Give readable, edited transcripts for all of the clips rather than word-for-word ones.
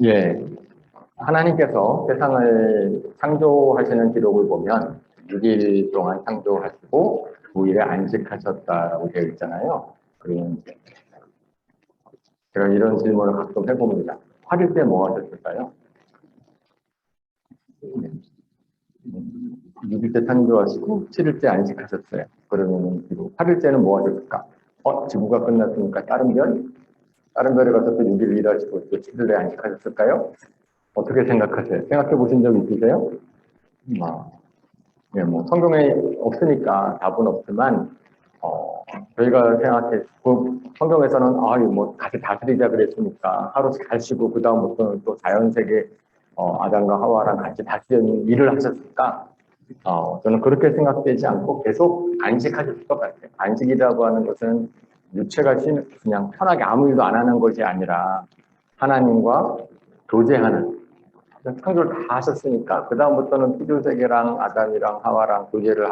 예, 하나님께서 세상을 창조하시는 기록을 보면 6일 동안 창조하시고 9일에 안식하셨다고 되어 있잖아요. 그러면 제가 이런 질문을 가끔 해봅니다. 8일 때 뭐 하셨을까요? 6일 때 창조하시고 7일 때 안식하셨어요. 그러면 8일 때는 뭐 하셨을까? 지구가 끝났으니까 다른 별? 다른 별에 가서 또 6일 일하시고 또 7일에 안식하셨을까요? 어떻게 생각하세요? 생각해 보신 적 있으세요? 아, 예, 뭐 성경에 없으니까 답은 없지만 저희가 생각해 성경에서는 뭐 같이 다스리자 그랬으니까 하루 잘 쉬고 그 다음부터는 또 자연 세계 아담과 하와랑 같이 다스리는 일을 하셨을까? 저는 그렇게 생각되지 않고 계속 안식하셨을 것 같아요. 안식이라고 하는 것은 육체가 그냥 편하게 아무 일도 안 하는 것이 아니라 하나님과 교제하는, 창조를 다 하셨으니까 그 다음부터는 피조세계랑 아담이랑 하와랑 교제를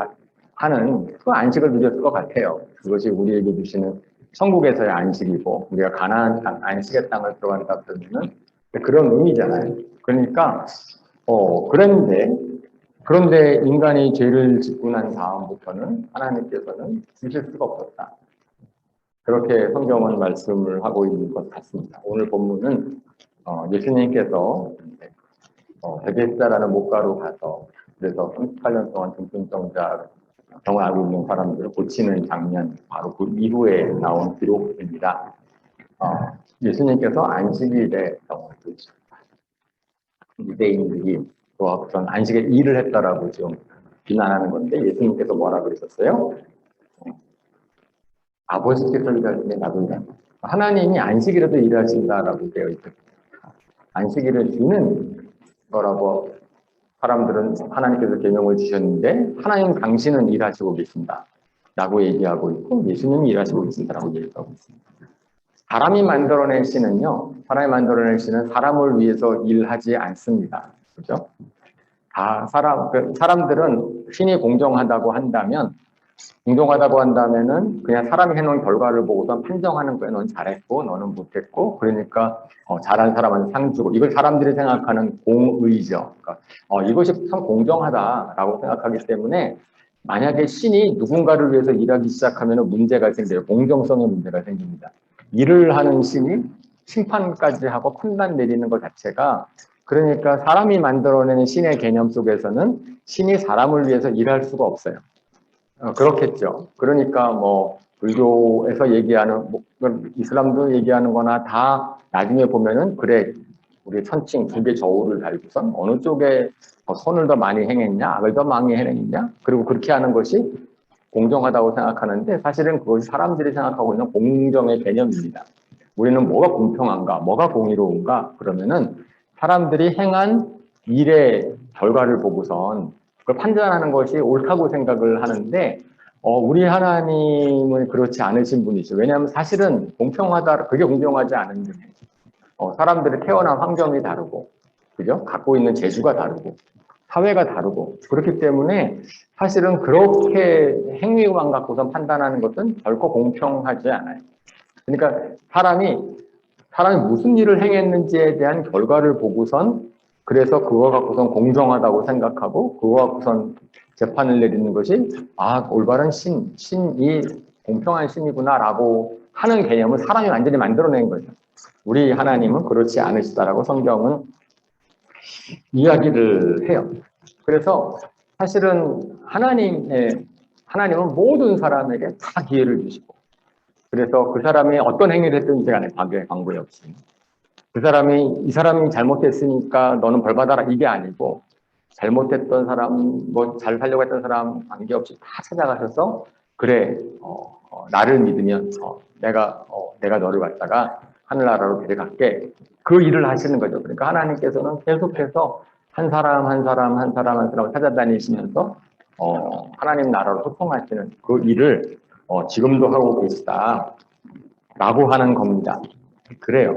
하는 그 안식을 누렸을 것 같아요. 그것이 우리에게 주시는 천국에서의 안식이고 우리가 가나안 땅, 안식의 땅을 들어간다 그러면은 그런 의미잖아요. 그러니까 그런데 인간이 죄를 짓고 난 다음부터는 하나님께서는 주실 수가 없었다. 그렇게 성경은 말씀을 하고 있는 것 같습니다. 오늘 본문은 예수님께서 베데스다라는 목가로 가서 그래서 38년 동안 중풍병자 병을 앓고 있는 사람들을 고치는 장면, 바로 그 이후에 나온 기록입니다. 예수님께서 안식일에 유대인들이 전 안식에 일을 했다라고 지금 비난하는 건데 예수님께서 뭐라 그러셨어요? 아버지께서 일하시네 나도 일한다. 하나님이 안식일에도 일하신다라고 되어 있거든요. 안식일을 주는 거라고 사람들은 하나님께서 계명을 주셨는데 하나님 당신은 일하시고 계신다 라고 얘기하고 있고 예수님이 일하시고 계신다라고 얘기하고 있습니다. 사람이 만들어낸 신은요, 사람이 만들어낸 신은 사람을 위해서 일하지 않습니다. 그죠? 사람들은 신이 공정하다고 한다면은 그냥 사람이 해놓은 결과를 보고서 판정하는 거에 너는 잘했고 너는 못했고 그러니까 잘한 사람한테 상 주고 이걸 사람들이 생각하는 공의죠. 그러니까 이것이 참 공정하다라고 생각하기 때문에 만약에 신이 누군가를 위해서 일하기 시작하면 문제가 생겨요. 공정성에 문제가 생깁니다. 일을 하는 신이 심판까지 하고 판단 내리는 것 자체가 그러니까 사람이 만들어내는 신의 개념 속에서는 신이 사람을 위해서 일할 수가 없어요. 그렇겠죠. 그러니까 뭐 불교에서 얘기하는 이슬람도 얘기하는 거나 다 나중에 보면은 그래 우리 천칭 두 개 저울을 달고선 어느 쪽에 선을 더 많이 행했냐 악을 더 많이 행했냐 그리고 그렇게 하는 것이 공정하다고 생각하는데 사실은 그것이 사람들이 생각하고 있는 공정의 개념입니다. 우리는 뭐가 공평한가 뭐가 공의로운가 그러면은 사람들이 행한 일의 결과를 보고선 그걸 판단하는 것이 옳다고 생각을 하는데 우리 하나님은 그렇지 않으신 분이죠. 왜냐하면 사실은 공평하다, 그게 공정하지 않은 게 사람들이 태어난 환경이 다르고, 그죠? 갖고 있는 재주가 다르고, 사회가 다르고, 그렇기 때문에 사실은 그렇게 행위만 갖고서 판단하는 것은 결코 공평하지 않아요. 그러니까 사람이 무슨 일을 행했는지에 대한 결과를 보고선 그래서 그거 갖고선 공정하다고 생각하고 그거 갖고선 재판을 내리는 것이 올바른 신이 공평한 신이구나라고 하는 개념을 사람이 완전히 만들어낸 거죠. 우리 하나님은 그렇지 않으시다라고 성경은 이야기를 해요. 그래서 사실은 하나님은 모든 사람에게 다 기회를 주시고 그래서 그 사람이 어떤 행위를 했든지 간에 관계 없이 이 사람이 잘못했으니까 너는 벌 받아라 이게 아니고 잘못했던 사람 잘 살려고 했던 사람 관계없이 다 찾아가셔서 그래 나를 믿으면 내가 너를 갖다가 하늘나라로 데려갈게 그 일을 하시는 거죠. 그러니까 하나님께서는 계속해서 한 사람 찾아다니시면서 하나님 나라로 소통하시는 그 일을 지금도 하고 계시다라고 하는 겁니다. 그래요.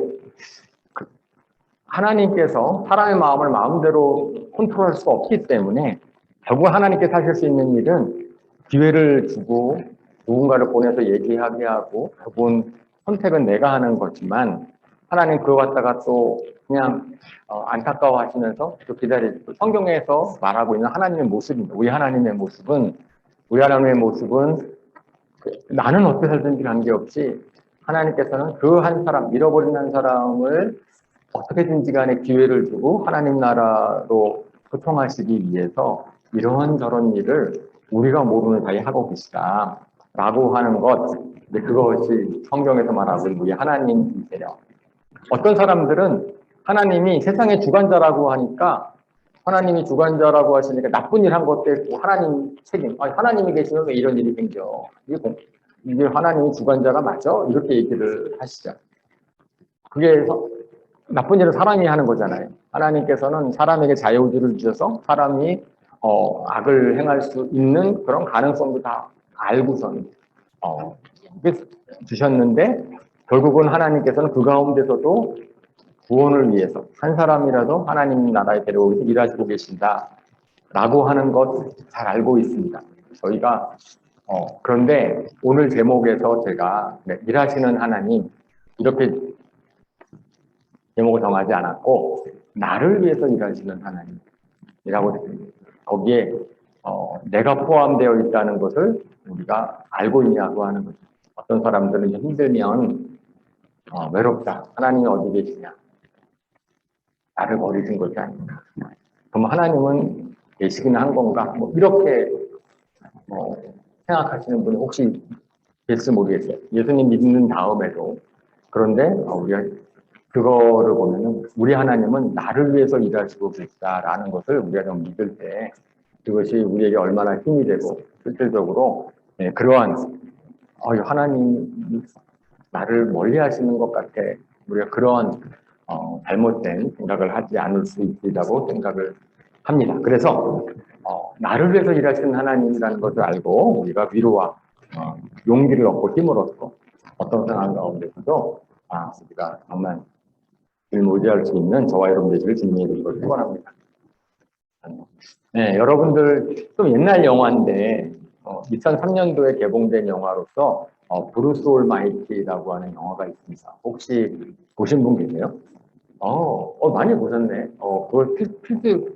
하나님께서 사람의 마음을 마음대로 컨트롤할 수가 없기 때문에 결국 하나님께서 하실 수 있는 일은 기회를 주고 누군가를 보내서 얘기하게 하고 결국은 선택은 내가 하는 거지만 하나님 그거 갖다가 또 그냥 안타까워하시면서 또 기다리고 성경에서 말하고 있는 하나님의 모습입니다. 우리 하나님의 모습은 나는 어떻게 살든지 관계없이 하나님께서는 그 한 사람, 잃어버린 한 사람을 어떻게든지 간에 기회를 주고 하나님 나라로 소통하시기 위해서 이런저런 일을 우리가 모르는 사이에 하고 계시다 라고 하는 것, 그것이 성경에서 말하고 있는 우리 하나님이세요. 어떤 사람들은 하나님이 세상의 주관자라고 하니까 하나님이 주관자라고 하시니까 나쁜 일 한 것도 있고 하나님 책임, 하나님이 계시면 왜 이런 일이 생겨? 이게 하나님이 주관자가 맞아? 이렇게 얘기를 하시죠. 그게 나쁜 일은 사람이 하는 거잖아요. 하나님께서는 사람에게 자유의지를 주셔서 사람이 악을 행할 수 있는 그런 가능성도 다 알고선 주셨는데 결국은 하나님께서는 그 가운데서도 구원을 위해서 한 사람이라도 하나님 나라에 데려오기 일하시고 계신다라고 하는 것 잘 알고 있습니다. 저희가 그런데 오늘 제목에서 제가 일하시는 하나님 이렇게 제목을 정하지 않았고 나를 위해서 일하시는 하나님이라고 했습니다. 거기에 내가 포함되어 있다는 것을 우리가 알고 있냐고 하는 거죠. 어떤 사람들은 힘들면 외롭다. 하나님이 어디 계시냐. 나를 버리신 것이 아닌가. 그럼 하나님은 계시긴 한 건가? 뭐 이렇게 생각하시는 분이 혹시 계실지 모르겠어요. 예수님 믿는 다음에도. 그런데 우리가 그거를 보면은 우리 하나님은 나를 위해서 일하시고 계시다라는 것을 우리가 좀 믿을 때 그것이 우리에게 얼마나 힘이 되고 실질적으로 그러한 하나님이 나를 멀리 하시는 것 같아. 우리가 그러한 잘못된 생각을 하지 않을 수 있다고 생각을 합니다. 그래서 나를 위해서 일하시는 하나님이라는 것을 알고 우리가 위로와 용기를 얻고 힘을 얻고 어떤 상황 가운데서도 우리가 정말 일모지할 수 있는 저와 여러분 되시길 주님의 이름으로 축원합니다. 네, 여러분들 좀 옛날 영화인데 2003년도에 개봉된 영화로서 브루스 올마이티라고 하는 영화가 있습니다. 혹시 보신 분 계세요? 많이 보셨네. 그걸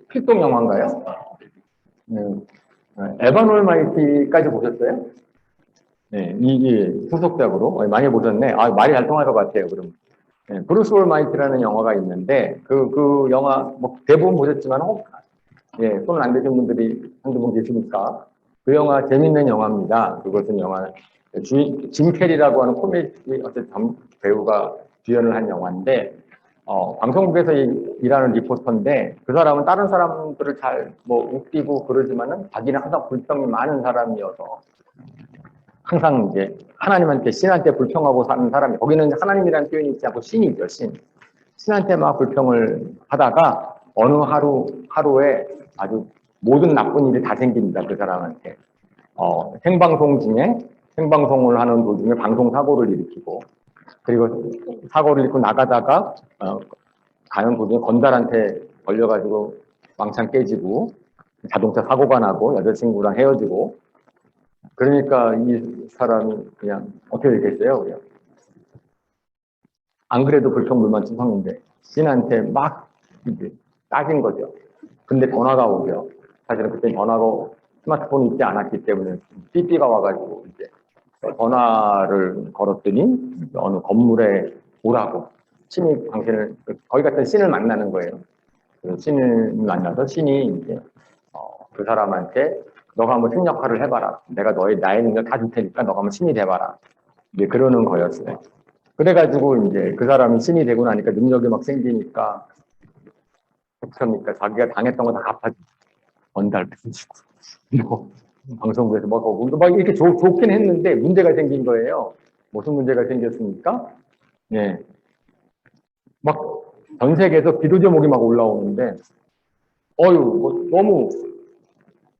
필독 영화인가요? 에반 올마이티까지 보셨어요? 네, 이게 후속작으로 많이 보셨네. 말이 잘 통할 것 같아요. 그럼. 네, 브루스 올마이티라는 영화가 있는데 그 영화 뭐 대부분 보셨지만 손을 안 대신 분들이 한두 분 계시니까 그 영화 재밌는 영화입니다. 그것은 영화 짐 캐리라고 하는 코미디 어쨌든 배우가 주연을 한 영화인데 방송국에서 일하는 리포터인데 그 사람은 다른 사람들을 잘 웃기고 그러지만은 자기는 항상 불평이 많은 사람이어서 항상 이제 하나님한테 신한테 불평하고 사는 사람이 거기는 하나님이라는 표현이 있지 않고 신이죠. 신한테 막 불평을 하다가 어느 하루에 아주 모든 나쁜 일이 다 생깁니다. 그 사람한테. 생방송을 하는 도중에 방송 사고를 일으키고 그리고 사고를 일으키고 나가다가 가는 도중에 건달한테 걸려가지고 왕창 깨지고 자동차 사고가 나고 여자친구랑 헤어지고 그러니까 이 사람이 그냥 어떻게 되겠어요? 그냥. 안 그래도 불평불만 충성인데 신한테 막 이제 따진 거죠. 근데 전화가 오죠. 사실은 그때 전화가 스마트폰이 있지 않았기 때문에 삐삐가 와가지고 이제 전화를 걸었더니 어느 건물에 오라고 신이 당신을 거기 갔더니 신을 만나는 거예요. 신을 만나서 신이 이제 그 사람한테 너가 한번 신 역할을 해봐라. 내가 나의 능력 다 줄 테니까 너가 한번 신이 돼봐라. 이제 그러는 거였어요. 그래가지고 이제 그 사람이 신이 되고 나니까 능력이 막 생기니까 어떡합니까? 자기가 당했던 거 다 갚아주고 건달 펴주고 방송국에서 막 이렇게 좋긴 했는데 문제가 생긴 거예요. 무슨 문제가 생겼습니까? 예. 막 전 세계에서 기도 제목이 막 올라오는데 너무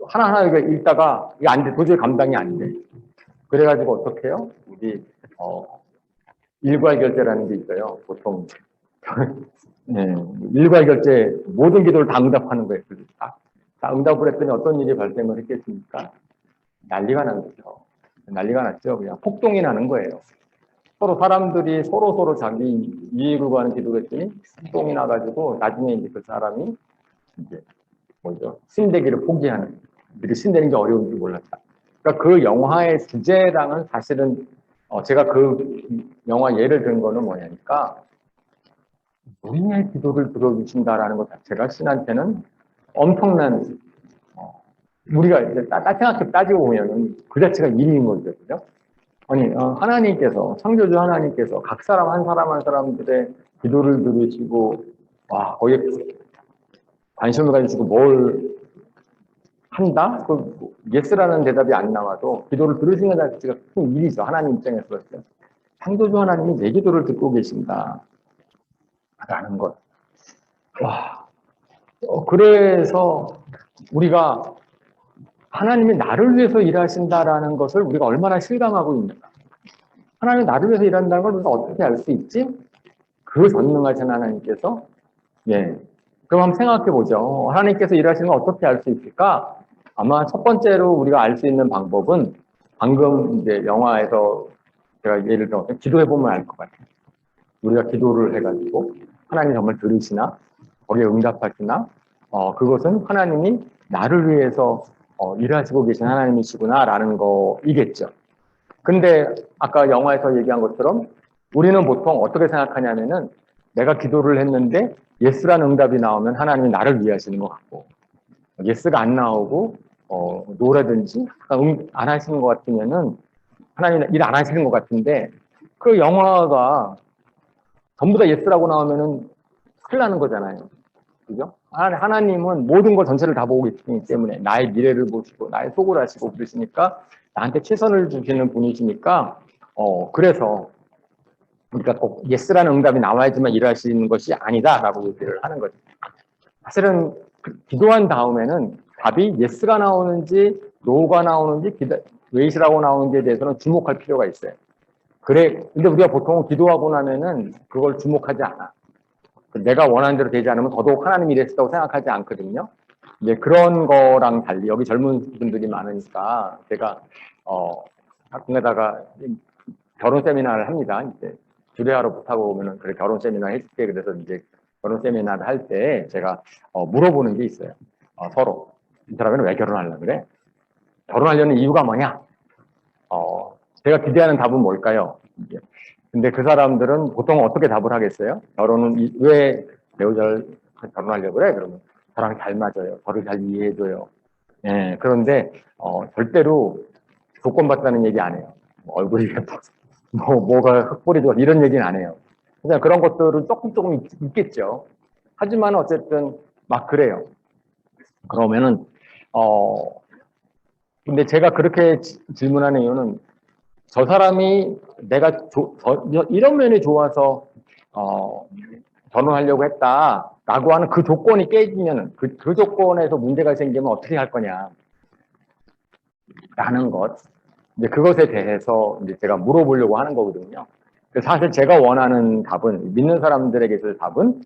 하나하나 읽다가 이게 안 돼. 도저히 감당이 안 돼. 그래가지고 어떻게 해요? 우리 일괄결제라는 게 있어요. 보통 일괄결제 모든 기도를 다 응답하는 거예요. 다 응답을 했더니 어떤 일이 발생을 했겠습니까? 난리가 난 거죠. 난리가 났죠. 그냥 폭동이 나는 거예요. 서로 사람들이 서로 자기 이익을 구하는 기도를 했더니 똥이 나가지고 나중에 이제 그 사람이 이제 뭐죠? 신되기를 포기하는. 미리 신되는 게 어려운 줄 몰랐다. 그러니까 그 영화의 주제랑은 사실은 제가 그 영화 예를 든 거는 뭐냐니까 우리의 기도를 들어주신다라는 것 자체가 신한테는 엄청난 우리가 이제 생각해 따지고 보면은 그 자체가 일인 거거든요. 아니 하나님께서 창조주 하나님께서 각 사람 한 사람 한 사람들의 기도를 들으시고 와 거기에 관심을 가지시고 뭘 한다? 그 예스라는 대답이 안 나와도 기도를 들으시는 것 자체가 큰 일이죠. 하나님 입장에서 볼 때. 창조주 하나님이 내 기도를 듣고 계신다. 라는 것. 와. 그래서 우리가 하나님이 나를 위해서 일하신다라는 것을 우리가 얼마나 실감하고 있는가. 하나님이 나를 위해서 일한다는 걸 우리가 어떻게 알 수 있지? 그 전능하신 하나님께서 예. 그럼 한번 생각해 보죠. 하나님께서 일하시는 걸 어떻게 알 수 있을까? 아마 첫 번째로 우리가 알 수 있는 방법은 방금 이제 영화에서 제가 예를 들어서 기도해 보면 알 것 같아요. 우리가 기도를 해가지고 하나님 정말 들으시나? 거기에 응답하시나? 그것은 하나님이 나를 위해서 일하시고 계신 하나님이시구나라는 거이겠죠. 근데 아까 영화에서 얘기한 것처럼 우리는 보통 어떻게 생각하냐면은 내가 기도를 했는데 예스라는 응답이 나오면 하나님이 나를 위하시는 것 같고 예스가 안 나오고 노라든지 안 하시는 것 같으면은 하나님 일 안 하시는 것 같은데 그 영화가 전부 다 예스라고 나오면은 큰일 나는 거잖아요. 그죠? 하나님은 모든 걸 전체를 다 보고 계시기 때문에 나의 미래를 보시고 나의 속을 아시고 그러시니까 나한테 최선을 주시는 분이시니까 그래서 우리가 꼭 예스라는 응답이 나와야지만 일하시는 것이 아니다라고 얘기를 하는 거죠. 사실은 기도한 다음에는 답이 예스가 나오는지 노가 나오는지 웨이시라고 나오는지에 대해서는 주목할 필요가 있어요. 그래. 근데 우리가 보통 기도하고 나면은 그걸 주목하지 않아. 내가 원하는 대로 되지 않으면 더더욱 하나님이 이랬다고 생각하지 않거든요. 이제 그런 거랑 달리 여기 젊은 분들이 많으니까 제가 가끔가다가 결혼 세미나를 합니다. 이제 주례하러 못하고 오면은 그래 결혼 세미나 해줄게. 그래서 이제 결혼 세미나를 할 때 제가 물어보는 게 있어요. 서로 이 사람은 왜 결혼하려고 그래? 결혼하려는 이유가 뭐냐? 제가 기대하는 답은 뭘까요? 근데 그 사람들은 보통 어떻게 답을 하겠어요? 결혼은 왜 배우자를 결혼하려고 그래? 그러면 저랑 잘 맞아요. 저를 잘 이해해줘요. 예, 그런데 절대로 조건받다는 얘기 안 해요. 뭐 얼굴이 예뻐서 뭐가 흑볼이 좋아 이런 얘기는 안 해요. 그냥 그런 것들은 조금 있겠죠. 하지만 어쨌든 막 그래요. 그러면은 근데 제가 그렇게 질문하는 이유는 저 사람이 내가 이런 면이 좋아서 결혼하려고 했다라고 하는 그 조건이 깨지면 그 조건에서 문제가 생기면 어떻게 할 거냐라는 것. 이제 그것에 대해서 이제 제가 물어보려고 하는 거거든요. 사실 제가 원하는 답은 믿는 사람들에게 있을 답은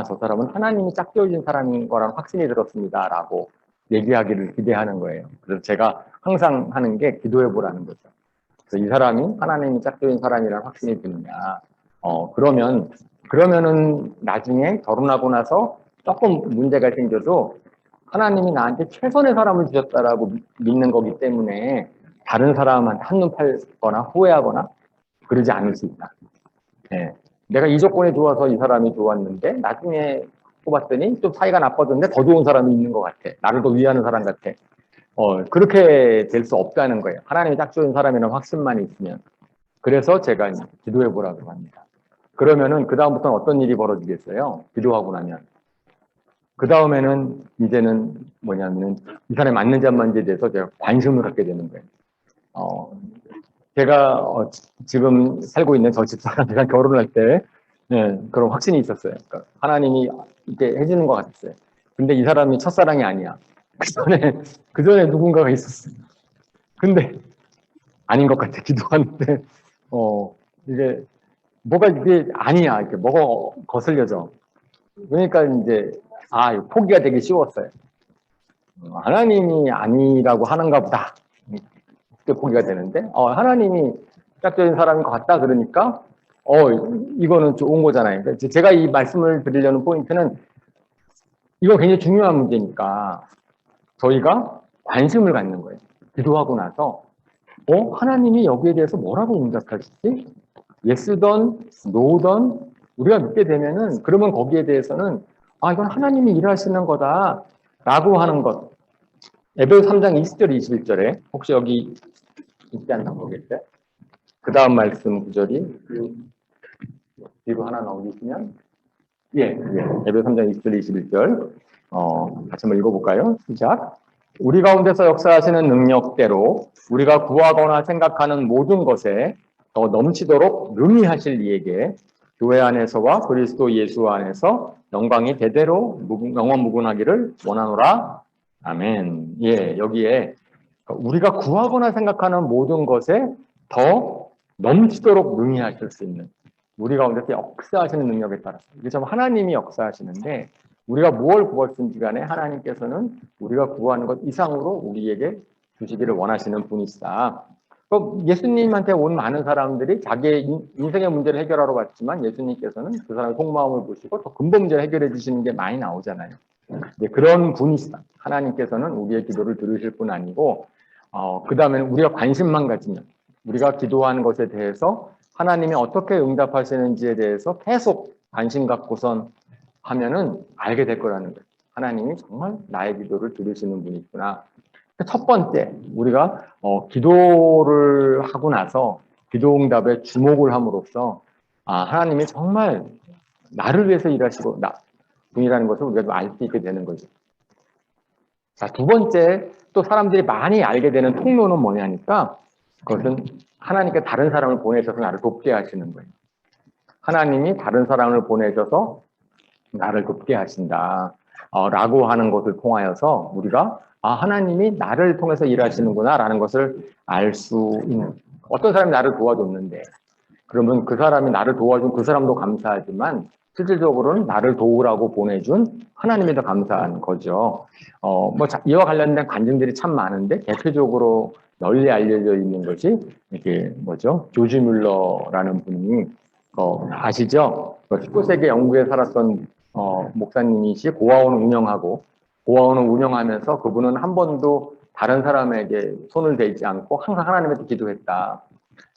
저 사람은 하나님이 짝지어진 사람인 거랑 확신이 들었습니다라고 얘기하기를 기대하는 거예요. 그래서 제가 항상 하는 게 기도해 보라는 거죠. 그래서 이 사람이 하나님이 짝지어진 사람이라는 확신이 드느냐. 그러면은 나중에 결혼하고 나서 조금 문제가 생겨도 하나님이 나한테 최선의 사람을 주셨다라고 믿는 거기 때문에 다른 사람한테 한눈 팔거나 후회하거나 그러지 않을 수 있다. 네. 내가 이 조건이 좋아서 이 사람이 좋았는데 나중에 뽑았더니 좀 사이가 나빠졌는데 더 좋은 사람이 있는 것 같아. 나를 더 위하는 사람 같아. 그렇게 될 수 없다는 거예요. 하나님이 딱 좋은 사람이라는 확신만 있으면. 그래서 제가 기도해 보라고 합니다. 그러면은 그다음부터는 어떤 일이 벌어지겠어요? 기도하고 나면. 그 다음에는 이제는 뭐냐면은 이 사람이 맞는지 안 맞는지에 대해서 제가 관심을 갖게 되는 거예요. 제가 지금 살고 있는 저 집사람이랑 결혼할 때 그런 확신이 있었어요. 그러니까 하나님이 이렇게 해주는 것 같았어요. 근데 이 사람이 첫사랑이 아니야. 그 전에 누군가가 있었어요. 근데 아닌 것 같아. 기도하는데 이게 뭐가 이게 아니야. 이렇게 뭐가 거슬려져. 그러니까 이제 포기가 되기 쉬웠어요. 하나님이 아니라고 하는가 보다. 그때 포기가 되는데 하나님이 짝짝인 사람인 것 같다 그러니까 이거는 좋은 거잖아요. 그러니까 제가 이 말씀을 드리려는 포인트는 이거 굉장히 중요한 문제니까 저희가 관심을 갖는 거예요. 기도하고 나서 하나님이 여기에 대해서 뭐라고 응답하실지 예스든 노든 우리가 믿게 되면은 그러면 거기에 대해서는 이건 하나님이 일하시는 거다라고 하는 것. 에베소 3장 20절 21절에 혹시 여기 있지 않나 모르겠어요. 그 다음 말씀 구절이 뒤로 하나 넘기시면 에베소 3장 20절 21절 같이 한번 읽어볼까요? 시작. 우리 가운데서 역사하시는 능력대로 우리가 구하거나 생각하는 모든 것에 더 넘치도록 능히 하실 이에게 교회 안에서와 그리스도 예수 안에서 영광이 대대로 영원 무궁하기를 원하노라. 아멘. 여기에 우리가 구하거나 생각하는 모든 것에 더 넘치도록 능히 하실 수 있는 우리 가운데서 역사하시는 능력에 따라서 이게 참 하나님이 역사하시는데 우리가 무엇을 구했든지 간에 하나님께서는 우리가 구하는 것 이상으로 우리에게 주시기를 원하시는 분이시다. 예수님한테 온 많은 사람들이 자기의 인생의 문제를 해결하러 왔지만 예수님께서는 그 사람의 속마음을 보시고 더 근본 문제를 해결해 주시는 게 많이 나오잖아요. 그런 분이시다. 하나님께서는 우리의 기도를 들으실 뿐 아니고 그 다음에는 우리가 관심만 가지면 우리가 기도하는 것에 대해서 하나님이 어떻게 응답하시는지에 대해서 계속 관심 갖고선 하면은 알게 될 거라는 거예요. 하나님이 정말 나의 기도를 들으시는 분이구나. 첫 번째, 우리가 기도를 하고 나서 기도 응답에 주목을 함으로써 하나님이 정말 나를 위해서 일하시고 분이라는 것을 우리가 알 수 있게 되는 거죠. 자, 두 번째, 또 사람들이 많이 알게 되는 통로는 뭐냐니까 그것은 하나님께 다른 사람을 보내셔서 나를 돕게 하시는 거예요. 하나님이 다른 사람을 보내셔서 나를 돕게 하신다. 라고 하는 것을 통하여서 우리가 하나님이 나를 통해서 일하시는구나 라는 것을 알 수 있는 어떤 사람이 나를 도와줬는데 그러면 그 사람이 나를 도와준 그 사람도 감사하지만 실질적으로는 나를 도우라고 보내준 하나님이 더 감사한 거죠. 이와 관련된 간증들이 참 많은데 대표적으로 널리 알려져 있는 것이 이게 조지 뮬러라는 분이 아시죠? 19세기 영국에 살았던 목사님이시 고아원을 운영하면서 그분은 한 번도 다른 사람에게 손을 대지 않고 항상 하나님한테 기도했다.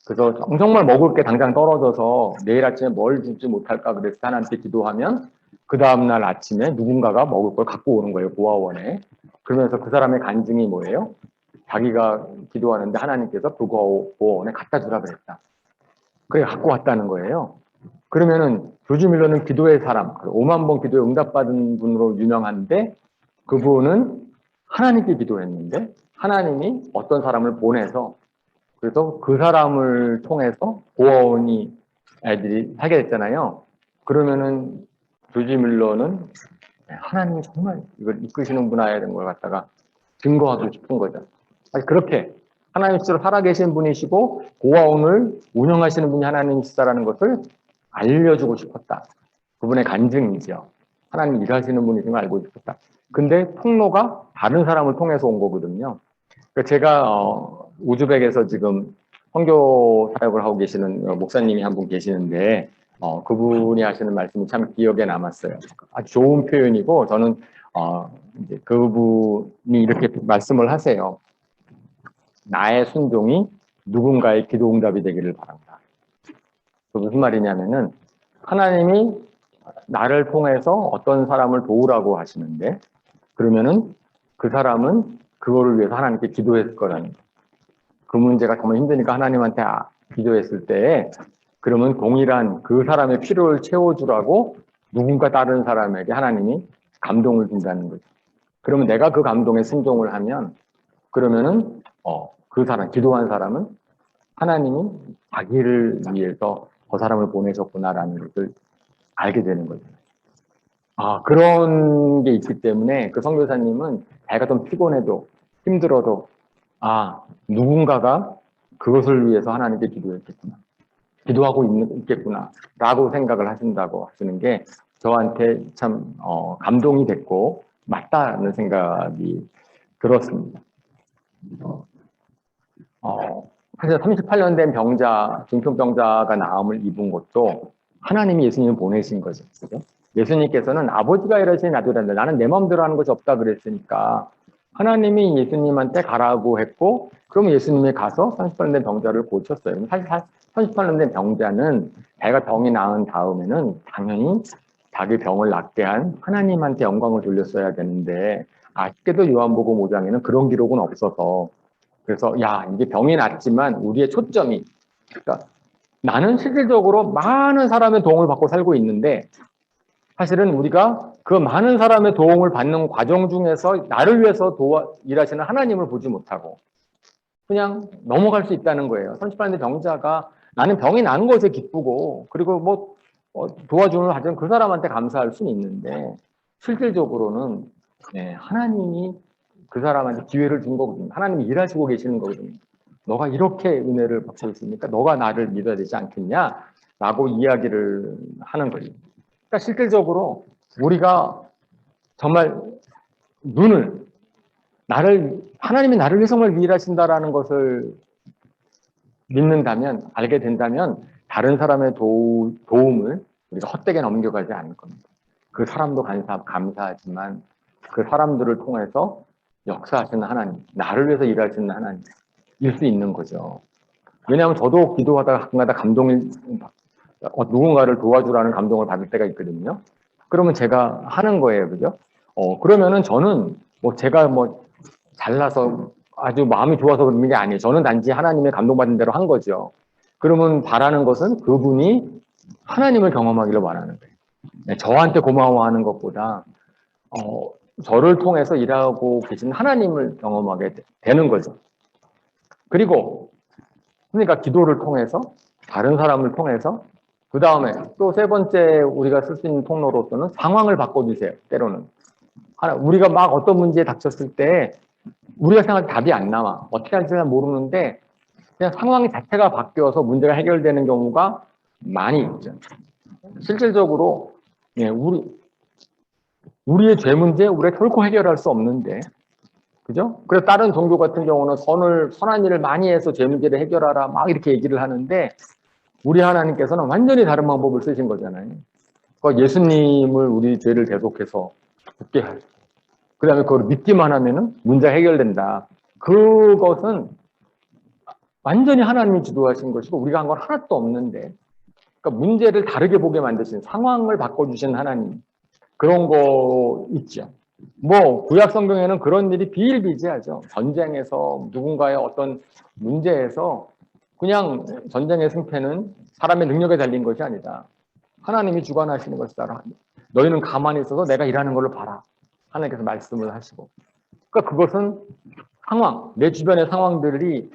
그래서 정말 먹을 게 당장 떨어져서 내일 아침에 뭘 주지 못할까 그래서 하나님께 기도하면 그 다음날 아침에 누군가가 먹을 걸 갖고 오는 거예요, 고아원에. 그러면서 그 사람의 간증이 뭐예요? 자기가 기도하는데 하나님께서 그 고아원에 갖다 주라 그랬다. 그래 갖고 왔다는 거예요. 그러면은 조지 밀러는 기도의 사람, 5만 번 기도에 응답받은 분으로 유명한데 그분은 하나님께 기도했는데 하나님이 어떤 사람을 보내서 그래서 그 사람을 통해서 고아원이 애들이 살게 됐잖아요. 그러면은 조지 밀러는 하나님이 정말 이걸 이끄시는 분이라는 걸 갖다가 증거하고 싶은 거죠. 그렇게 하나님께서 살아계신 분이시고 고아원을 운영하시는 분이 하나님이시다라는 것을 알려주고 싶었다. 그분의 간증이죠. 하나님 일하시는 분이신 걸 알고 싶었다. 근데 통로가 다른 사람을 통해서 온 거거든요. 제가 우즈벡에서 지금 선교 사역을 하고 계시는 목사님이 한 분 계시는데 그분이 하시는 말씀이 참 기억에 남았어요. 아주 좋은 표현이고 저는 이제 그분이 이렇게 말씀을 하세요. 나의 순종이 누군가의 기도 응답이 되기를 바란다. 그 무슨 말이냐면은 하나님이 나를 통해서 어떤 사람을 도우라고 하시는데 그러면은 그 사람은 그거를 위해서 하나님께 기도했을 거라는 거예요. 그 문제가 정말 힘드니까 하나님한테 기도했을 때 그러면 동일한 그 사람의 필요를 채워주라고 누군가 다른 사람에게 하나님이 감동을 준다는 거죠. 그러면 내가 그 감동에 순종을 하면 그러면은 그 사람 기도한 사람은 하나님이 자기를 위해서 그 사람을 보내셨구나라는 것을 알게 되는 거죠. 그런 게 있기 때문에 그 선교사님은 자기가 좀 피곤해도 힘들어도 누군가가 그것을 위해서 하나님께 기도했겠구나. 기도하고 있겠구나. 라고 생각을 하신다고 하시는 게 저한테 참 감동이 됐고 맞다는 생각이 들었습니다. 사실 38년 된 병자, 중풍병자가 나음을 입은 것도 하나님이 예수님을 보내신 거죠. 그죠? 예수님께서는 아버지가 이러시니 나도 이란다. 나는 내 마음대로 하는 것이 없다 그랬으니까 하나님이 예수님한테 가라고 했고, 그럼 예수님이 가서 38년 된 병자를 고쳤어요. 사실 38년 된 병자는 자기가 병이 나은 다음에는 당연히 자기 병을 낫게 한 하나님한테 영광을 돌렸어야 되는데, 아쉽게도 요한복음 5장에는 그런 기록은 없어서, 그래서 야, 이게 병이 낫지만 우리의 초점이, 그러니까 나는 실질적으로 많은 사람의 도움을 받고 살고 있는데, 사실은 우리가 그 많은 사람의 도움을 받는 과정 중에서 나를 위해서 일하시는 하나님을 보지 못하고 그냥 넘어갈 수 있다는 거예요. 38년 병자가 나는 병이 나는 것에 기쁘고, 그리고 뭐 도와주는 하여튼 그 사람한테 감사할 수는 있는데, 실질적으로는 하나님이 그 사람한테 기회를 준 거거든요. 하나님이 일하시고 계시는 거거든요. 너가 이렇게 은혜를 받고 있으니까 너가 나를 믿어야 되지 않겠냐? 라고 이야기를 하는 거예요. 그러니까 실질적으로 우리가 정말 하나님이 나를 위해서 정말 일하신다라는 것을 믿는다면, 알게 된다면, 다른 사람의 도움을 우리가 헛되게 넘겨가지 않을 겁니다. 그 사람도 감사하지만 그 사람들을 통해서 역사하시는 하나님, 나를 위해서 일하시는 하나님일 수 있는 거죠. 왜냐하면 저도 기도하다가 가끔가다 누군가를 도와주라는 감동을 받을 때가 있거든요. 그러면 제가 하는 거예요. 그죠? 그러면은 저는 제가 잘나서 아주 마음이 좋아서 그러는 게 아니에요. 저는 단지 하나님의 감동받은 대로 한 거죠. 그러면 바라는 것은 그분이 하나님을 경험하기를 바라는 거예요. 저한테 고마워하는 것보다 저를 통해서 일하고 계신 하나님을 경험하게 되는 거죠. 그리고 그러니까 기도를 통해서, 다른 사람을 통해서, 그 다음에 또 세 번째 우리가 쓸 수 있는 통로로서는 상황을 바꿔주세요. 때로는 우리가 막 어떤 문제에 닥쳤을 때 우리가 생각할 답이 안 나와. 어떻게 할지 모르는데 그냥 상황 자체가 바뀌어서 문제가 해결되는 경우가 많이 있죠. 실질적으로 우리의 죄 문제 우리가 결코 해결할 수 없는데, 그죠? 그래서 다른 종교 같은 경우는 선한 일을 많이 해서 죄 문제를 해결하라 막 이렇게 얘기를 하는데, 우리 하나님께서는 완전히 다른 방법을 쓰신 거잖아요. 그러니까 예수님을 우리 죄를 대속해서 죽게 하시고, 그 다음에 그걸 믿기만 하면은 문제 해결된다. 그것은 완전히 하나님이 주도하신 것이고 우리가 한 건 하나도 없는데, 그러니까 문제를 다르게 보게 만드신, 상황을 바꿔주신 하나님, 그런 거 있죠. 구약 성경에는 그런 일이 비일비재하죠. 전쟁에서 누군가의 어떤 문제에서 그냥 전쟁의 승패는 사람의 능력에 달린 것이 아니다. 하나님이 주관하시는 것이다. 너희는 가만히 있어서 내가 일하는 걸로 봐라. 하나님께서 말씀을 하시고. 그러니까 그것은 내 주변의 상황들이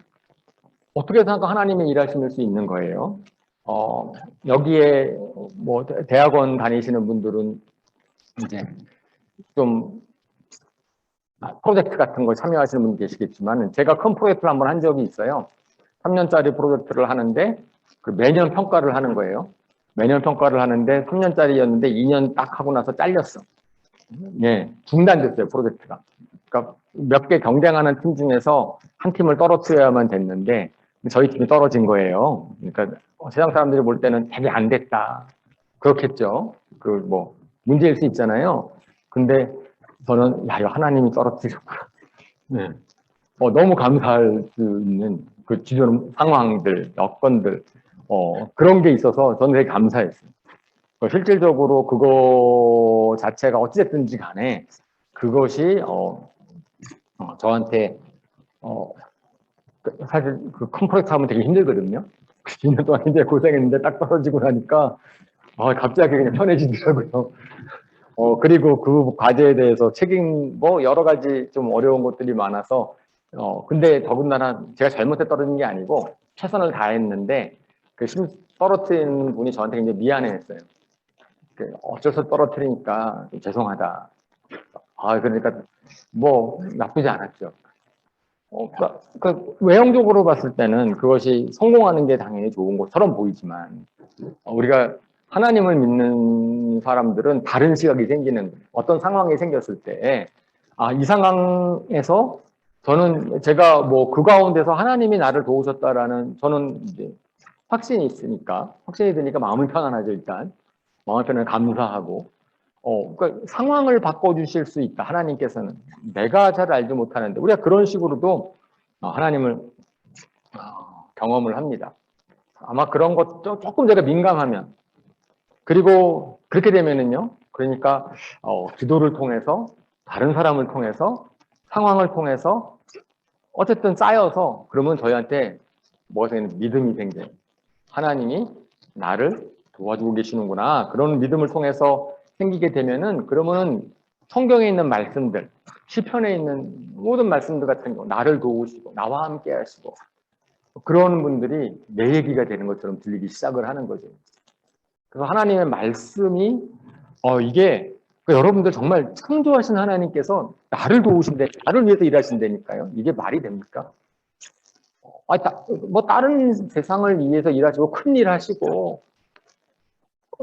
어떻게 생각하면 하나님의 일하심일 수 있는 거예요. 여기에 대학원 다니시는 분들은 이제 좀 프로젝트 같은 거 참여하시는 분 계시겠지만, 제가 큰 프로젝트를 한번 한 적이 있어요. 3년짜리 프로젝트를 하는데 매년 평가를 하는 거예요. 매년 평가를 하는데 3년짜리였는데 2년 딱 하고 나서 잘렸어. 중단됐어요, 프로젝트가. 그러니까 몇 개 경쟁하는 팀 중에서 한 팀을 떨어뜨려야만 됐는데 저희 팀이 떨어진 거예요. 그러니까 세상 사람들이 볼 때는 되게 안 됐다, 그렇겠죠. 문제일 수 있잖아요. 근데 저는 이거 하나님이 떨어뜨렸구나. 너무 감사할 수 있는 그 주변 상황들, 여건들, 그런 게 있어서 저는 되게 감사했어요. 실질적으로 그거 자체가 어찌됐든지 간에 그것이 저한테 사실 그 컴프레스 하면 되게 힘들거든요. 2년 동안 이제 고생했는데 딱 떨어지고 나니까 갑자기 그냥 편해지더라고요. 그리고 그 과제에 대해서 여러 가지 좀 어려운 것들이 많아서, 근데 더군다나 제가 잘못해 떨어진 게 아니고 최선을 다했는데, 떨어뜨리는 분이 저한테 굉장히 미안해 했어요. 어쩔 수 없이 떨어뜨리니까 죄송하다. 그러니까 나쁘지 않았죠. 외형적으로 봤을 때는 그것이 성공하는 게 당연히 좋은 것처럼 보이지만, 우리가 하나님을 믿는 사람들은 다른 시각이 생기는 거예요. 어떤 상황이 생겼을 때, 이 상황에서 저는 제가 뭐 그 가운데서 하나님이 나를 도우셨다라는 저는 이제 확신이 있으니까 확신이 드니까 마음이 편안하죠 일단 마음이 편안 감사하고 그러니까 상황을 바꿔주실 수 있다 하나님께서는 내가 잘 알지 못하는데 우리가 그런 식으로도 하나님을 경험을 합니다. 아마 그런 것 조금 제가 민감하면 그리고 그렇게 되면은요 그러니까 기도를 통해서 다른 사람을 통해서 상황을 통해서 어쨌든 쌓여서 그러면 저희한테 뭐가 생기는 믿음이 생겨요. 하나님이 나를 도와주고 계시는구나. 그런 믿음을 통해서 생기게 되면은 그러면은 성경에 있는 말씀들, 시편에 있는 모든 말씀들 같은 거 나를 도우시고 나와 함께 하시고 그런 분들이 내 얘기가 되는 것처럼 들리기 시작을 하는 거죠. 그래서 하나님의 말씀이 이게 여러분들 정말 창조하신 하나님께서 나를 도우신대, 나를 위해서 일하신다니까요. 이게 말이 됩니까? 뭐 다른 세상을 위해서 일하시고 큰일 하시고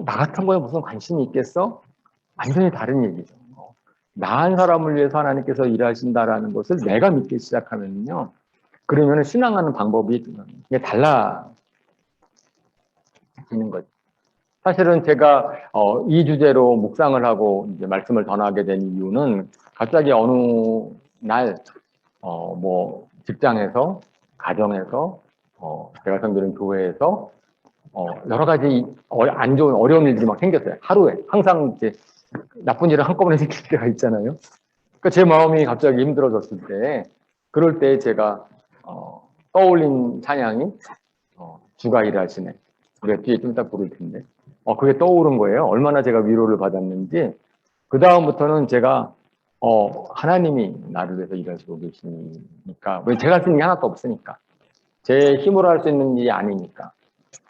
나 같은 거에 무슨 관심이 있겠어? 완전히 다른 얘기죠. 나 한 사람을 위해서 하나님께서 일하신다라는 것을 내가 믿기 시작하면요. 그러면 신앙하는 방법이 달라지는 거죠. 사실은 제가 이 주제로 묵상을 하고 이제 말씀을 전하게 된 이유는 갑자기 어느 날 뭐 직장에서 가정에서 제가 섬기는 교회에서 여러 가지 안 좋은 어려운 일들이 막 생겼어요. 하루에 항상 이제 나쁜 일은 한꺼번에 생길 때가 있잖아요. 그러니까 제 마음이 갑자기 힘들어졌을 때 그럴 때 제가 떠올린 찬양이 주가 일하시네. 우리가 뒤에 좀 이따 부를 텐데 그게 떠오른 거예요. 얼마나 제가 위로를 받았는지. 그 다음부터는 제가 하나님이 나를 위해서 일하시고 계시니까 왜 제가 쓰는 게 하나도 없으니까 제 힘으로 할 수 있는 일이 아니니까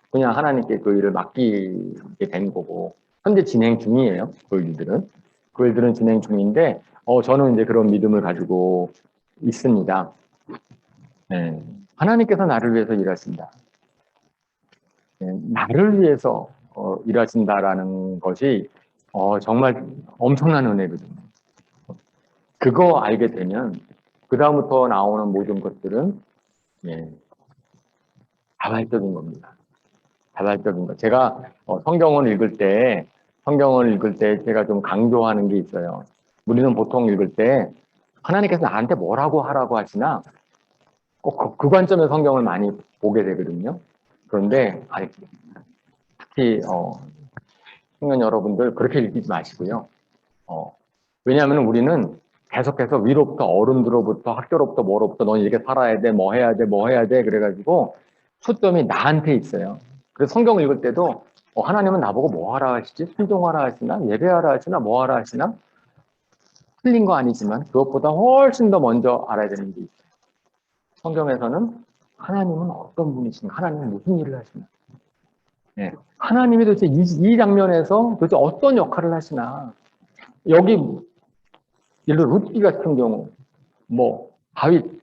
그냥 하나님께 그 일을 맡기게 된 거고 현재 진행 중이에요. 그 일들은 진행 중인데 저는 이제 그런 믿음을 가지고 있습니다. 네. 하나님께서 나를 위해서 일하신다. 네. 나를 위해서 일하신다라는 것이 정말 엄청난 은혜거든요. 그거 알게 되면 그 다음부터 나오는 모든 것들은 자발적인 겁니다. 자발적인 것. 제가 성경을 읽을 때 제가 좀 강조하는 게 있어요. 우리는 보통 읽을 때 하나님께서 나한테 뭐라고 하라고 하시나 꼭 그 관점에서 성경을 많이 보게 되거든요. 그런데 특히 청년 여러분들 그렇게 읽지 마시고요. 왜냐하면 우리는 계속해서 위로부터 어른들로부터 학교로부터 뭐로부터 넌 이렇게 살아야 돼, 뭐 해야 돼 그래가지고 초점이 나한테 있어요. 그래서 성경을 읽을 때도 하나님은 나보고 뭐 하라 하시지? 순종하라 하시나? 예배하라 하시나? 뭐 하라 하시나? 틀린 거 아니지만 그것보다 훨씬 더 먼저 알아야 되는 게 있어요. 성경에서는 하나님은 어떤 분이신가? 하나님은 무슨 일을 하시나? 네. 하나님이 도대체 이 장면에서 도대체 어떤 역할을 하시나? 여기 예를 들어 룻기 같은 경우 뭐 다윗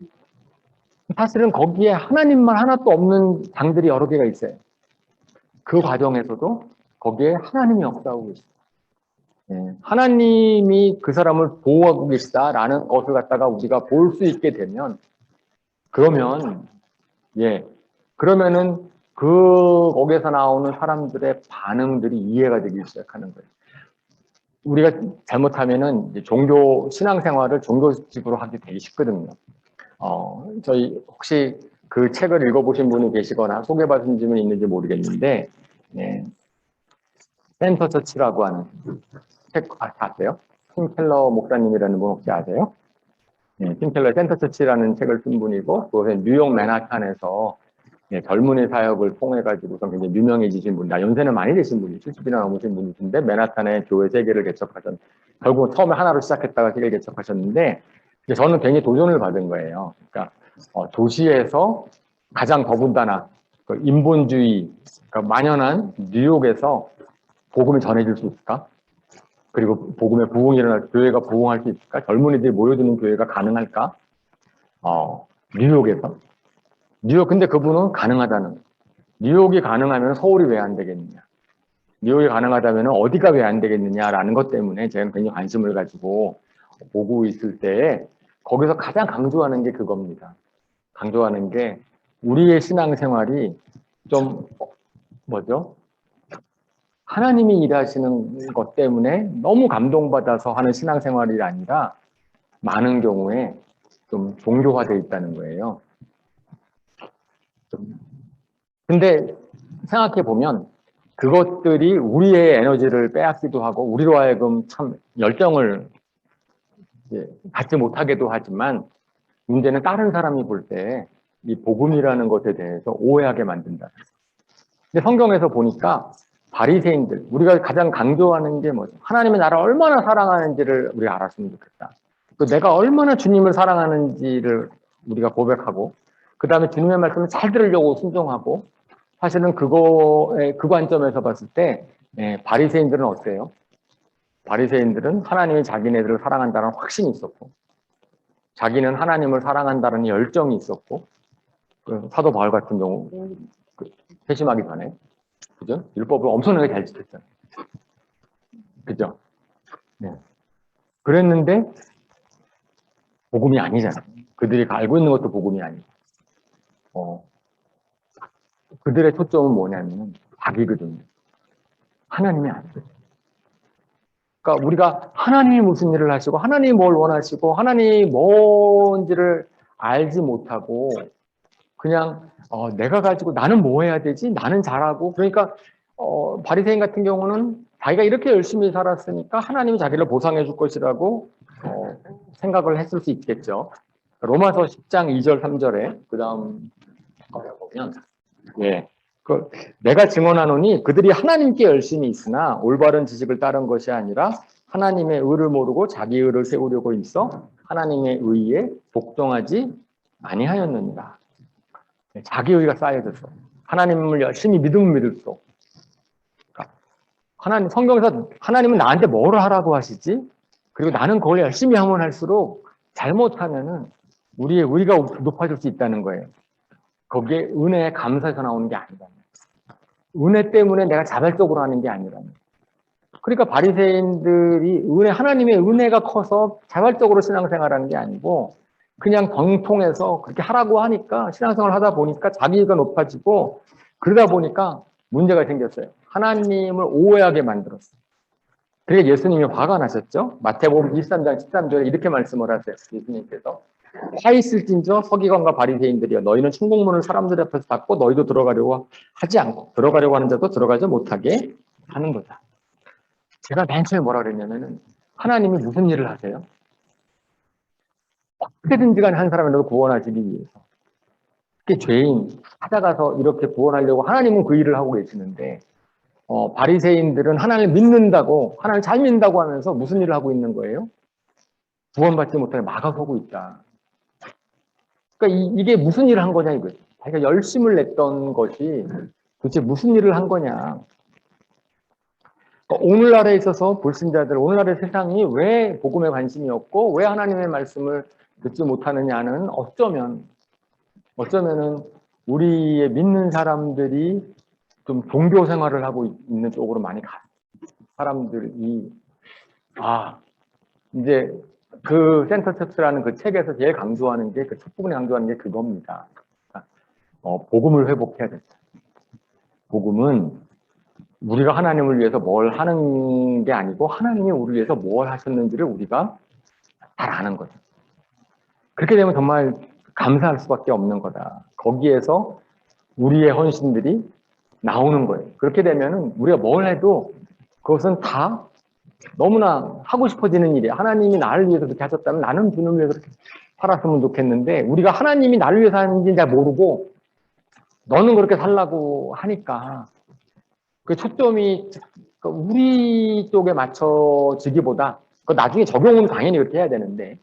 사실은 거기에 하나님만 하나도 없는 장들이 여러 개가 있어요. 그 과정에서도 거기에 하나님이 역사하고 계십니다. 하나님이 그 사람을 보호하고 계시다라는 것을 갖다가 우리가 볼 수 있게 되면 그러면은 거기에서 나오는 사람들의 반응들이 이해가 되기 시작하는 거예요. 우리가 잘못하면은 이제 신앙생활을 종교식으로 하기 되게 쉽거든요. 저희 혹시 그 책을 읽어보신 분이 계시거나 소개받은 분이 있는지 모르겠는데, 센터 처치라고 하는 책 아세요? 팀 켈러 목사님이라는 분 혹시 아세요? 팀 켈러 센터 처치라는 책을 쓴 분이고, 그것은 뉴욕 맨하탄에서 젊은이 사역을 통해 가지고서 굉장히 유명해지신 분, 연세는 많이 되신 분이 70이나 넘으신 분이신데 맨하탄에 교회 3개를 개척하셨. 결국 처음에 하나로 시작했다가 3개를 개척하셨는데 저는 굉장히 도전을 받은 거예요. 그러니까 도시에서 가장 더군다나 인본주의 만연한 뉴욕에서 복음이 전해질 수 있을까? 그리고 복음의 부흥이 일어날 교회가 부흥할 수 있을까? 젊은이들이 모여드는 교회가 가능할까? 뉴욕에서. 근데 그분은 가능하다는. 뉴욕이 가능하면 서울이 왜 안 되겠느냐. 뉴욕이 가능하다면 어디가 왜 안 되겠느냐라는 것 때문에 제가 굉장히 관심을 가지고 보고 있을 때에 거기서 가장 강조하는 게 그겁니다. 강조하는 게 우리의 신앙생활이 좀 뭐죠? 하나님이 일하시는 것 때문에 너무 감동받아서 하는 신앙생활이 아니라 많은 경우에 좀 종교화되어 있다는 거예요. 근데 생각해 보면 그것들이 우리의 에너지를 빼앗기도 하고 우리로 하여금 참 열정을 갖지 못하게도 하지만 문제는 다른 사람이 볼 때 이 복음이라는 것에 대해서 오해하게 만든다. 근데 성경에서 보니까 바리새인들, 우리가 가장 강조하는 게 뭐죠? 하나님이 나를 얼마나 사랑하는지를 우리가 알았으면 좋겠다. 또 내가 얼마나 주님을 사랑하는지를 우리가 고백하고 그 다음에 주님의 말씀을 잘 들으려고 순종하고 사실은 그 관점에서 봤을 때 바리새인들은 어때요? 바리새인들은 하나님이 자기네들을 사랑한다는 확신이 있었고 자기는 하나님을 사랑한다는 열정이 있었고 그 사도 바울 같은 경우 회심하기 전에 그죠? 율법을 엄청나게 잘 지켰잖아요. 그죠? 네. 그랬는데 복음이 아니잖아요. 그들이 알고 있는 것도 복음이 아니고 그들의 초점은 뭐냐면 자기거든요. 하나님이 아니거든요. 그러니까 우리가 하나님이 무슨 일을 하시고 하나님이 뭘 원하시고 하나님이 뭔지를 알지 못하고 그냥 내가 가지고 나는 뭐 해야 되지? 나는 잘하고 그러니까 바리새인 같은 경우는 자기가 이렇게 열심히 살았으니까 하나님이 자기를 보상해 줄 것이라고 생각을 했을 수 있겠죠. 로마서 10장 2절 3절에 그 다음 거에 보면 내가 증언하노니 그들이 하나님께 열심히 있으나 올바른 지식을 따른 것이 아니라 하나님의 의를 모르고 자기 의를 세우려고 있어 하나님의 의에 복종하지 아니하였느니라. 자기 의가 쌓여졌어. 하나님을 열심히 믿으면 믿을수록. 하나님, 성경에서 하나님은 나한테 뭘 하라고 하시지? 그리고 나는 그걸 열심히 하면 할수록 잘못하면은 우리의 의가 높아질 수 있다는 거예요. 거기에 은혜에 감사해서 나오는 게 아니다. 은혜 때문에 내가 자발적으로 하는 게 아니라는. 그러니까 바리새인들이 하나님의 은혜가 커서 자발적으로 신앙생활하는 게 아니고 그냥 정통해서 그렇게 하라고 하니까 신앙생활 하다 보니까 자기가 높아지고 그러다 보니까 문제가 생겼어요. 하나님을 오해하게 만들었어요. 그래서 예수님이 화가 나셨죠. 마태복음 23장 13절에 이렇게 말씀을 하세요. 예수님께서 화 있을진저 서기관과 바리새인들이여 너희는 천국문을 사람들 앞에서 닫고 너희도 들어가려고 하지 않고 들어가려고 하는 자도 들어가지 못하게 하는 거다. 제가 맨 처음에 뭐라 그랬냐면은 하나님이 무슨 일을 하세요? 어떻게든지 간에 한 사람이라도 구원하시기 위해서 특히 죄인 찾아가서 이렇게 구원하려고 하나님은 그 일을 하고 계시는데 바리새인들은 하나님을 믿는다고 하나님을 잘 믿는다고 하면서 무슨 일을 하고 있는 거예요? 구원받지 못하게 막아서고 있다. 그러니까 이게 무슨 일을 한 거냐 이거죠. 자기가 열심을 냈던 것이 도대체 무슨 일을 한 거냐. 그러니까 오늘날에 있어서 불신자들, 오늘날의 세상이 왜 복음에 관심이 없고 왜 하나님의 말씀을 듣지 못하느냐는 어쩌면은 우리의 믿는 사람들이 좀 종교 생활을 하고 있는 쪽으로 많이 가. 사람들이 이제 그 센터처치라는 그 책에서 제일 강조하는 게 그 첫 부분에 강조하는 게 그겁니다. 복음을 회복해야 된다. 복음은 우리가 하나님을 위해서 뭘 하는 게 아니고 하나님이 우리를 위해서 뭘 하셨는지를 우리가 잘 아는 거죠. 그렇게 되면 정말 감사할 수밖에 없는 거다. 거기에서 우리의 헌신들이 나오는 거예요. 그렇게 되면은 우리가 뭘 해도 그것은 다 너무나 하고 싶어지는 일이에요. 하나님이 나를 위해서 그렇게 하셨다면 나는 주님을 위해서 그렇게 살았으면 좋겠는데 우리가 하나님이 나를 위해서 하는지 잘 모르고 너는 그렇게 살라고 하니까 그 초점이 우리 쪽에 맞춰지기보다 그 나중에 적용은 당연히 그렇게 해야 되는데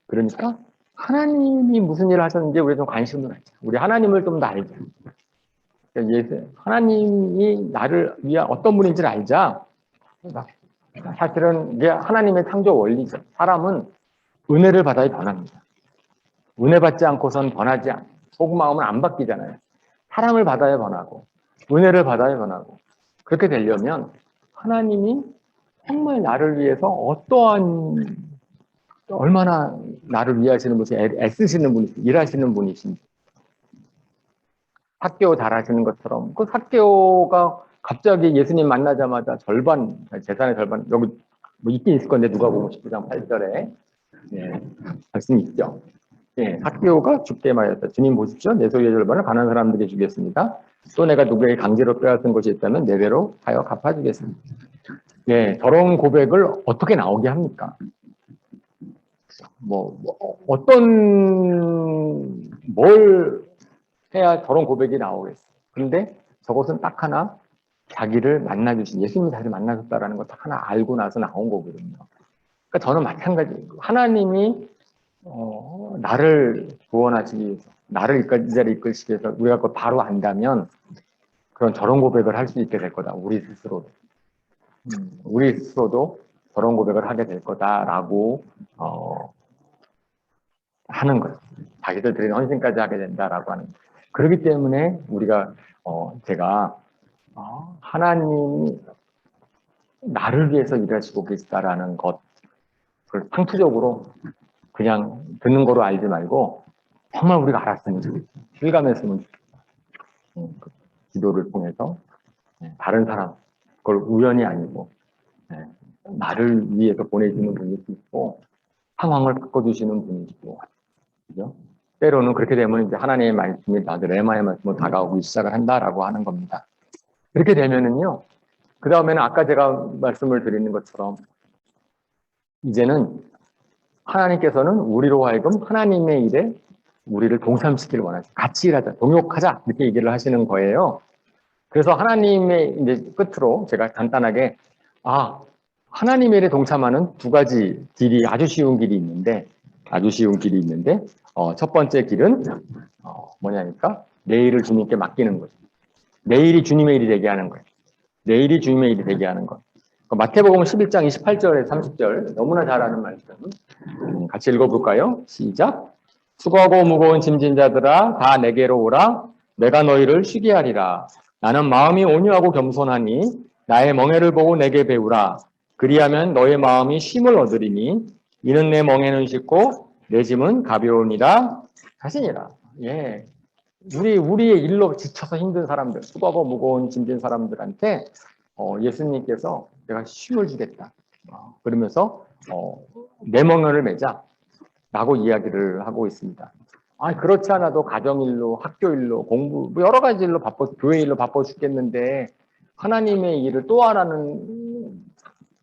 그러니까 하나님이 무슨 일을 하셨는지 우리가 좀 관심을 하자. 우리 하나님을 좀 더 알자. 하나님이 나를 위한 어떤 분인지를 알자. 사실은 이게 하나님의 창조 원리죠. 사람은 은혜를 받아야 변합니다. 은혜 받지 않고선 변하지 않아요. 속마음은 안 바뀌잖아요. 사랑을 받아야 변하고 은혜를 받아야 변하고 그렇게 되려면 하나님이 정말 나를 위해서 어떠한 얼마나 나를 위하시는 분이 애쓰시는 분이 일하시는 분이신지 학교 잘하시는 것처럼 그 학교가 갑자기 예수님 만나자마자 절반 재산의 절반 여기 뭐 있긴 있을 건데 누가복음 19장 8절에 예, 말씀이 있죠. 예, 학교가 죽게 말했다. 주님 보십시오. 내 소유의 절반을 가난한 사람들에게 주겠습니다. 또 내가 누구에게 강제로 빼앗은 것이 있다면 내 배로 하여 갚아주겠습니다. 예, 저런 고백을 어떻게 나오게 합니까? 뭘 해야 저런 고백이 나오겠어. 근데 저것은 딱 하나 자기를 만나주신 예수님이 자기를 만나셨다라는 거 딱 하나 알고 나서 나온 거거든요. 그러니까 저는 마찬가지. 하나님이 나를 구원하시기 위해서, 나를 이 자리에 이끌시기 위해서 우리가 그걸 바로 안다면 그런 저런 고백을 할 수 있게 될 거다. 우리 스스로도. 우리 스스로도 저런 고백을 하게 될 거다라고 하는 거예요. 자기들 드린 헌신까지 하게 된다라고 하는 거예요. 그렇기 때문에 우리가 제가 하나님이 나를 위해서 일하시고 계시다라는 것을 상투적으로 그냥 듣는 거로 알지 말고 정말 우리가 알았으면 좋겠어요. 실감했으면 좋겠어요. 기도를 통해서 다른 사람 그걸 우연이 아니고 나를 위해서 보내주는 분이 있고 상황을 바꿔주시는 분이 있고 그죠? 때로는 그렇게 되면 이제 하나님의 말씀이 나도 레마의 말씀으로 다가오기 시작을 한다라고 하는 겁니다. 그렇게 되면은요, 그 다음에는 아까 제가 말씀을 드리는 것처럼 이제는 하나님께서는 우리로 하여금 하나님의 일에 우리를 동참시키길 원하죠. 같이 일하자, 동역하자 이렇게 얘기를 하시는 거예요. 그래서 하나님의 이제 끝으로 제가 간단하게 하나님의 일에 동참하는 두 가지 길이 아주 쉬운 길이 있는데 첫 번째 길은 뭐냐니까 내일을 주님께 맡기는 거죠. 내일이 주님의 일이 되게 하는 거예요. 내일이 주님의 일이 되게 하는 것. 마태복음 11장 28절에 30절 너무나 잘 아는 말씀 같이 읽어볼까요? 시작. 수고하고 무거운 짐진 자들아 다 내게로 오라. 내가 너희를 쉬게 하리라. 나는 마음이 온유하고 겸손하니 나의 멍에를 보고 내게 배우라. 그리하면 너의 마음이 쉼을 얻으리니 이는 내 멍에는 쉽고 내 짐은 가벼우니라 하시니라. 예. 우리의 일로 지쳐서 힘든 사람들, 수고하고 무거운 짐진 사람들한테 예수님께서 내가 쉼을 주겠다. 그러면서 내 멍에를 매자 라고 이야기를 하고 있습니다. 그렇지 않아도 가정일로, 학교일로, 공부, 뭐 여러 가지 일로 교회 일로 바빠 죽겠는데 하나님의 일을 또 하라는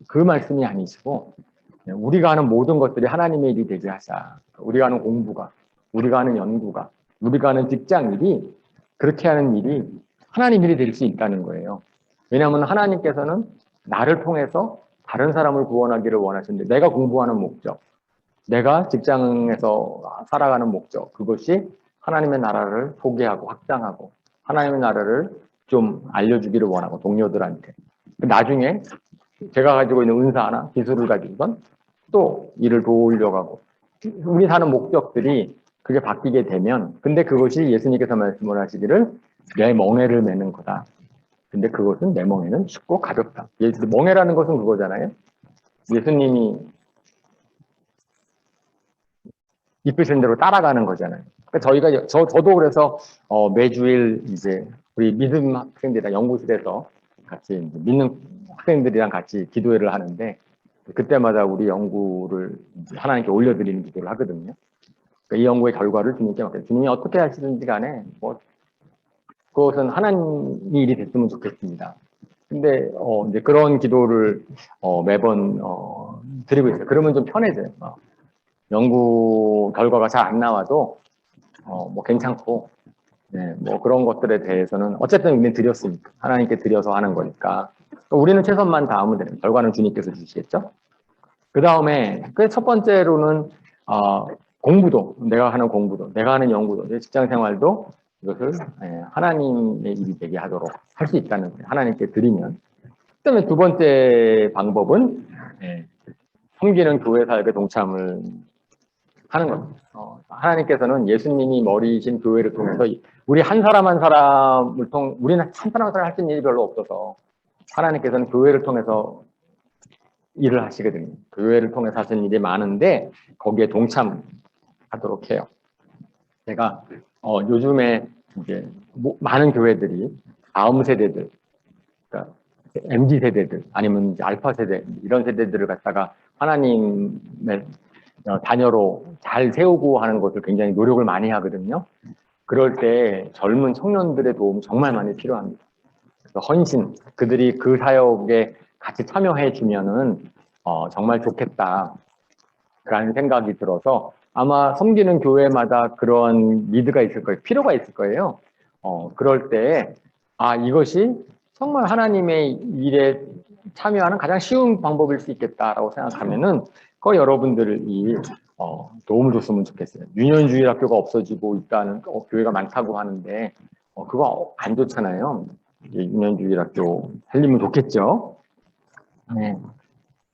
그 말씀이 아니시고 우리가 하는 모든 것들이 하나님의 일이 되게 하자. 우리가 하는 공부가, 우리가 하는 연구가, 우리가 하는 직장 일이 그렇게 하는 일이 하나님 일이 될 수 있다는 거예요. 왜냐하면 하나님께서는 나를 통해서 다른 사람을 구원하기를 원하시는데 내가 공부하는 목적, 내가 직장에서 살아가는 목적, 그것이 하나님의 나라를 소개하고 확장하고 하나님의 나라를 좀 알려주기를 원하고 동료들한테 나중에 제가 가지고 있는 은사나 기술을 가지고선 또 일을 도우려고 하고 우리 사는 목적들이 그게 바뀌게 되면 근데 그것이 예수님께서 말씀을 하시기를 내 멍에를 매는 거다. 근데 그것은 내 멍에는 쉽고 가볍다. 멍에라는 것은 그거잖아요. 예수님이 이끄신 대로 따라가는 거잖아요. 그러니까 저도 그래서 매주일 이제 우리 믿음 학생들이랑 연구실에서 같이 믿는 학생들이랑 같이 기도회를 하는데 그때마다 우리 연구를 하나님께 올려드리는 기도를 하거든요. 그러니까 이 연구의 결과를 주님께 맡겨요. 주님이 어떻게 하시든지 간에 그것은 하나님 일이 됐으면 좋겠습니다. 근데 이제 그런 기도를 매번 드리고 있어요. 그러면 좀 편해져요. 연구 결과가 잘 안 나와도 뭐 괜찮고 뭐 그런 것들에 대해서는 어쨌든 우리는 드렸으니까 하나님께 드려서 하는 거니까 우리는 최선만 다하면 되는 결과는 주님께서 주시겠죠. 그 다음에 그 첫 번째로는 공부도 내가 하는 공부도 내가 하는 연구도 내 직장 생활도 이것을 하나님의 일이 되게 하도록 할 수 있다는 거예요. 하나님께 드리면. 그다음에 두 번째 방법은 섬기는 교회 사역에 동참을 하는 겁니다. 하나님께서는 예수님이 머리이신 교회를 통해서 우리 한 사람 한 사람을 우리는 한 사람 한 사람 할 수 있는 일이 별로 없어서 하나님께서는 교회를 통해서 일을 하시거든요. 교회를 통해서 하시는 일이 많은데 거기에 동참하도록 해요. 제가 요즘에 이제 많은 교회들이 다음 세대들, 그러니까 MZ 세대들 아니면 이제 알파 세대 이런 세대들을 갖다가 하나님의 자녀로 잘 세우고 하는 것을 굉장히 노력을 많이 하거든요. 그럴 때 젊은 청년들의 도움 정말 많이 필요합니다. 그래서 헌신, 그들이 그 사역에 같이 참여해 주면은 정말 좋겠다. 라는 생각이 들어서 아마 섬기는 교회마다 그런 니드가 있을 거예요. 필요가 있을 거예요. 그럴 때, 이것이 정말 하나님의 일에 참여하는 가장 쉬운 방법일 수 있겠다라고 생각하면은 그 여러분들이 도움을 줬으면 좋겠어요. 유년주일 학교가 없어지고 있다는 교회가 많다고 하는데 그거 안 좋잖아요. 유년주일 학교 살리면 좋겠죠. 네.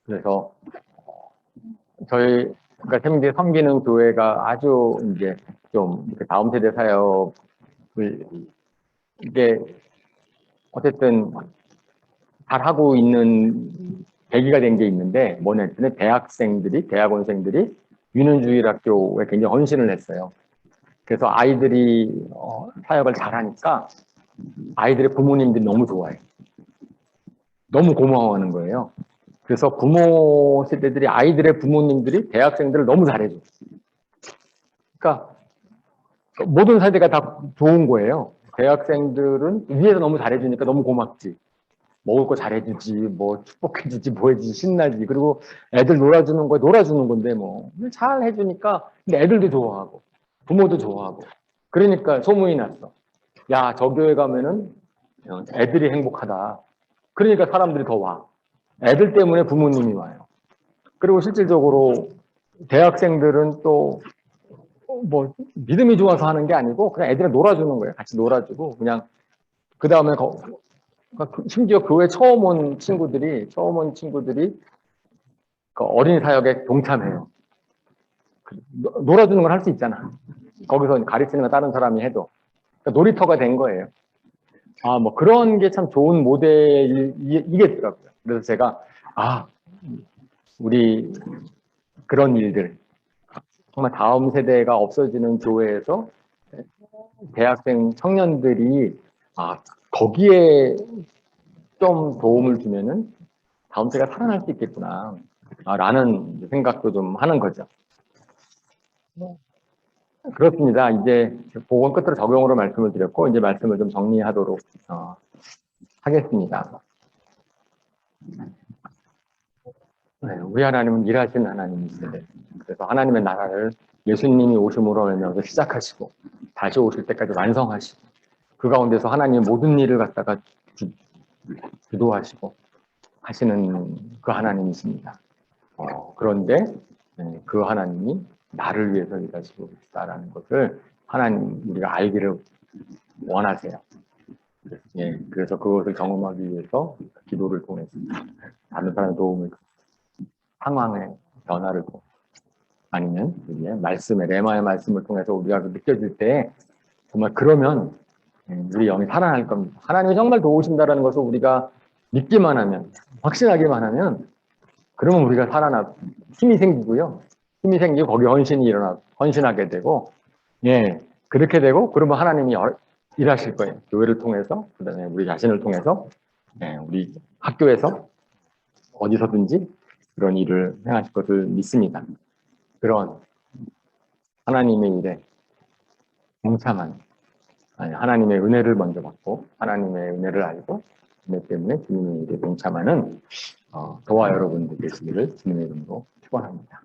그래서 저희 그러니까 태민대 섬기는 교회가 아주 이제 좀 다음 세대 사역을 이게 어쨌든 잘 하고 있는 계기가 된 게 있는데 뭐냐면 대학원생들이 유년주일 학교에 굉장히 헌신을 했어요. 그래서 아이들이 사역을 잘하니까 아이들의 부모님들이 너무 좋아해요. 너무 고마워하는 거예요. 그래서 부모 세대들이 아이들의 부모님들이 대학생들을 너무 잘해줘. 그러니까 모든 세대가 다 좋은 거예요. 대학생들은 위에서 너무 잘해주니까 너무 고맙지. 먹을 거 잘해주지, 뭐 축복해주지, 뭐 해주지, 신나지. 그리고 애들 놀아주는 건데 뭐 잘 해주니까 근데 애들도 좋아하고 부모도 좋아하고 그러니까 소문이 났어. 야, 저 교회 가면은 애들이 행복하다. 그러니까 사람들이 더 와. 애들 때문에 부모님이 와요. 그리고 실질적으로 대학생들은 또 뭐 믿음이 좋아서 하는 게 아니고 그냥 애들을 놀아주는 거예요. 같이 놀아주고 그냥 그 다음에 심지어 교회 처음 온 친구들이 그 어린이 사역에 동참해요. 놀아주는 건 할 수 있잖아. 거기서 가르치는 건 다른 사람이 해도 그러니까 놀이터가 된 거예요. 뭐 그런 게 참 좋은 모델이겠더라고요. 그래서 제가 우리 그런 일들 정말 다음 세대가 없어지는 교회에서 대학생 청년들이 거기에 좀 도움을 주면은 다음 세대가 살아날 수 있겠구나 라는 생각도 좀 하는 거죠. 그렇습니다. 이제 보건 끝으로 적용으로 말씀을 드렸고 이제 말씀을 좀 정리하도록 하겠습니다. 네, 우리 하나님은 일하시는 하나님이시죠. 그래서 하나님의 나라를 예수님이 오심으로 인해서 시작하시고 다시 오실 때까지 완성하시고 그 가운데서 하나님의 모든 일을 갖다가 주도하시고 하시는 그 하나님이십니다. 그런데 그 하나님이 나를 위해서 일하시고 있다라는 것을 하나님 우리가 알기를 원하세요. 그래서 그것을 경험하기 위해서 기도를 통해서 다른 사람의 도움을 상황의 변화를 아니면 말씀의 레마의 말씀을 통해서 우리가 느껴질 때 정말 그러면 우리 영이 살아날 겁니다. 하나님이 정말 도우신다는 것을 우리가 믿기만 하면 확신하기만 하면 그러면 우리가 힘이 생기고요. 힘이 생기고 거기 헌신하게 되고 그렇게 되고 그러면 하나님이 일하실 거예요. 교회를 통해서 그다음에 우리 자신을 통해서 우리 학교에서 어디서든지 그런 일을 행하실 것을 믿습니다. 그런 하나님의 일에 동참한 하나님의 은혜를 먼저 받고 하나님의 은혜를 알고 은혜 때문에 주님의 일에 동참하는 저와 여러분들 되시기를 주님의 이름으로 축원합니다.